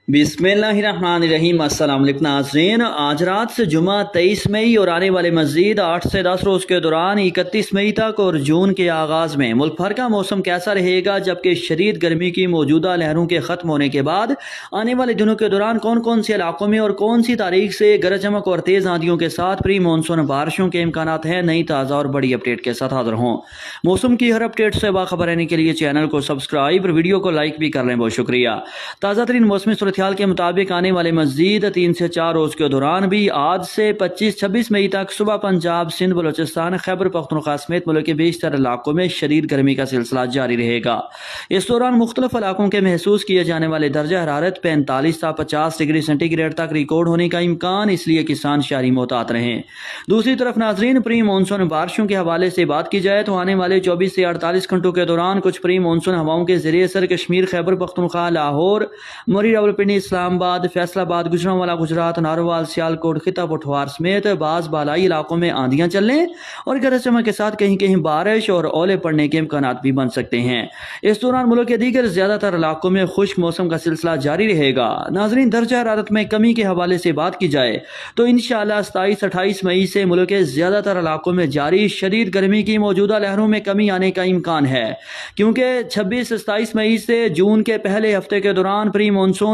बिस्मिल्लाहिर्रहमानिर्रहीम। अस्सलाम वालेकुम नाज़रीन, आज रात से जुमा 23 मई और आने वाले मज़ीद 8 से 10 रोज़ के दौरान 31 मई तक और जून के आगाज़ में मुल्क भर का मौसम कैसा रहेगा, जबकि शदीद गर्मी की मौजूदा लहरों के ख़त्म होने के बाद आने वाले दिनों के दौरान कौन कौन से इलाकों में और कौन सी तारीख से गरज चमक और तेज़ आंधियों के साथ प्री मानसून बारिशों के इम्कानात हैं। नई ताज़ा और बड़ी अपडेट के साथ हाजिर हों। मौसम की हर अपडेट से बाखबर रहने के लिए चैनल को सब्सक्राइब और वीडियो को लाइक भी कर लें। बहुत शुक्रिया। ताज़ा तरीन मौसमी सूरत-ए-हाल के मुताबिक आने वाले मज़ीद 3 से 4 रोज़ के दौरान भी आज से 25-26 मई तक सुबह पंजाब, सिंध, बलोचिस्तान, खैबर पख्तूनख्वा समेत मुल्क के बेशतर इलाकों में शदीद गर्मी का सिलसिला जारी रहेगा। इस दौरान मुख्तलिफ इलाकों के महसूस किए जाने वाले दर्जा हरारत 45 से 50 डिग्री सेंटीग्रेड तक रिकॉर्ड होने का इम्कान, इसलिए किसान शहरी मोहतात रहें। दूसरी तरफ नाजरीन, प्री मानसून बारिशों के हवाले से बात की जाए तो आने वाले 24 से 48 घंटों के दौरान कुछ प्री मानसून हवाओं के जरिए असर कश्मीर, खैबर पख्तूनख्वा, लाहौर, मोरी, रावलपिंडी, इस्लामाबाद, फैसलाबाद, गुजरांवाला, गुजरात, नारोवाल, सियालकोट, खिता पठवार समेत बाज़ बालाई इलाकों में आंधियां चलने और गरज चमक के साथ कहीं कहीं बारिश और ओले पड़ने के इम्कानात भी बन सकते हैं। इस दौरान मुल्क के दीगर ज्यादातर इलाकों में खुश्क मौसम का सिलसिला जारी रहेगा। नाजरीन, दर्जा हरारत में कमी के हवाले से बात की जाए तो इंशाअल्लाह 27-28 मई से मुल्क के ज्यादातर इलाकों में जारी शदीद गर्मी की मौजूदा लहरों में कमी आने का इम्कान है, क्योंकि 26-27 मई से जून के पहले हफ्ते के दौरान प्री मानसून